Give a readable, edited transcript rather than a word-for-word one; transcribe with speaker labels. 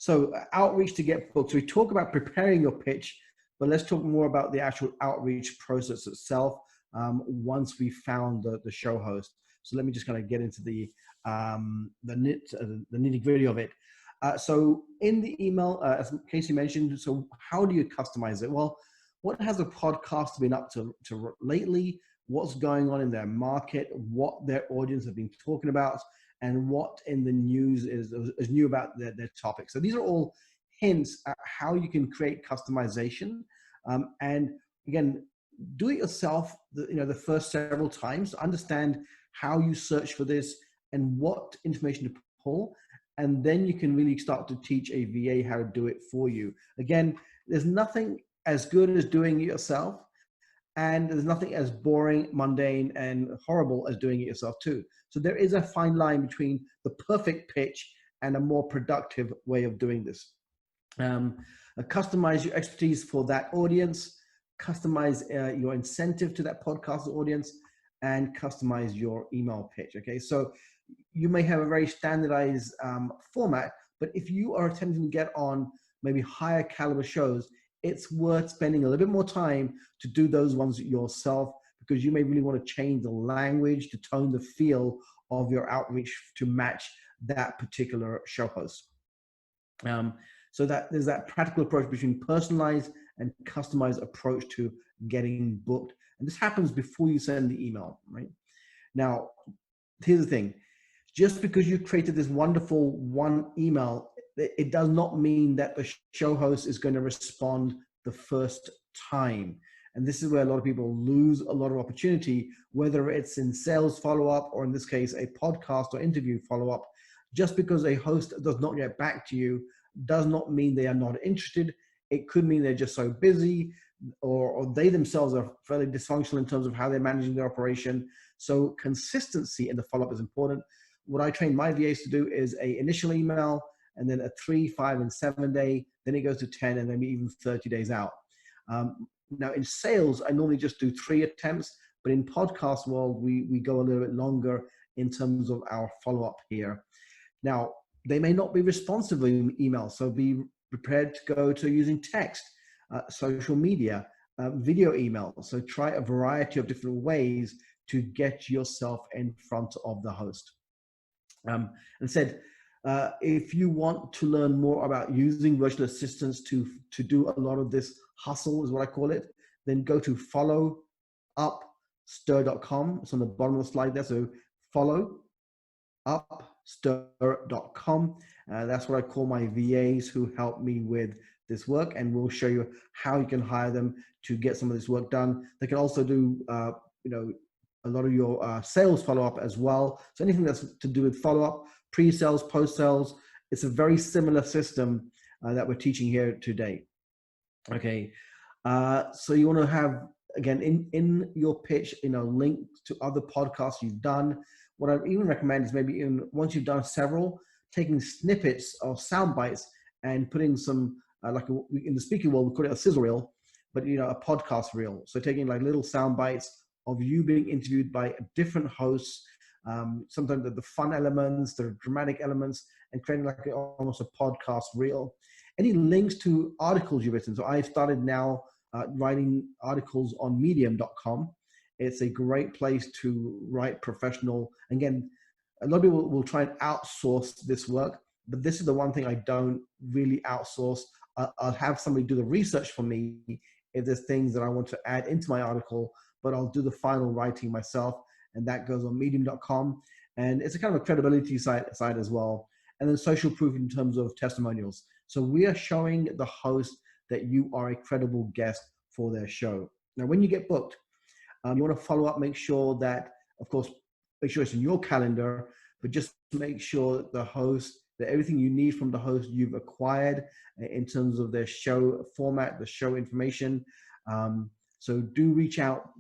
Speaker 1: So outreach to get booked. So we talk about preparing your pitch, but let's talk more about the actual outreach process itself once we found the show host. So let me just kind of get into the nitty gritty of it. So in the email, as Casey mentioned, so how do you customize it? Well, what has a podcast been up to lately? What's going on in their market? What their audience have been talking about? And what in the news is new about their topic. So these are all hints at how you can create customization. And again, do it yourself, the first several times, understand how you search for this and what information to pull. And then you can really start to teach a VA how to do it for you. Again, there's nothing as good as doing it yourself. And there's nothing as boring, mundane, and horrible as doing it yourself too. So there is a fine line between the perfect pitch and a more productive way of doing this. Customize your expertise for that audience, customize your incentive to that podcast audience, and customize your email pitch, okay? So you may have a very standardized format, but if you are attempting to get on maybe higher caliber shows, it's worth spending a little bit more time to do those ones yourself, because you may really want to change the language, the tone, the feel of your outreach to match that particular show host. So that there's that practical approach between personalized and customized approach to getting booked. And this happens before you send the email, right? Now, here's the thing. Just because you created this wonderful one email, it does not mean that the show host is going to respond the first time. And this is where a lot of people lose a lot of opportunity, whether it's in sales follow-up or in this case, a podcast or interview follow-up. Just because a host does not get back to you does not mean they are not interested. It could mean they're just so busy, or they themselves are fairly dysfunctional in terms of how they're managing their operation. So consistency in the follow-up is important. What I train my VAs to do is a initial email, and then a 3, 5, and 7 day, then it goes to 10, and then even 30 days out. Now in sales, I normally just do 3 attempts, but in podcast world, we go a little bit longer in terms of our follow-up here. Now, they may not be responsive in email, so be prepared to go to using text, social media, video email. So try a variety of different ways to get yourself in front of the host. And said, if you want to learn more about using virtual assistants to do a lot of this hustle, is what I call it, then go to followupstir.com. It's on the bottom of the slide there. So followupstir.com. That's what I call my VAs who help me with this work, and we'll show you how you can hire them to get some of this work done. They can also do, a lot of your sales follow-up as well. So anything that's to do with follow-up, pre-sales, post-sales, it's a very similar system that we're teaching here today. Okay, so you want to have, again, in your pitch, link to other podcasts you've done. What I even recommend is maybe once you've done several, taking snippets or sound bites and putting some, in the speaking world, we call it a sizzle reel, but a podcast reel. So taking like little sound bites of you being interviewed by different hosts, sometimes the fun elements, the dramatic elements, and creating like almost a podcast reel. Any links to articles you've written. So I've started now writing articles on medium.com. It's a great place to write professional. Again, a lot of people will try and outsource this work, but this is the one thing I don't really outsource. I'll have somebody do the research for me if there's things that I want to add into my article, but I'll do the final writing myself, and that goes on medium.com. And it's a kind of a credibility site as well. And then social proof in terms of testimonials. So we are showing the host that you are a credible guest for their show. Now, when you get booked, you want to follow up, make sure that, of course, make sure it's in your calendar, but just make sure that the host, that everything you need from the host you've acquired in terms of their show format, the show information. So do reach out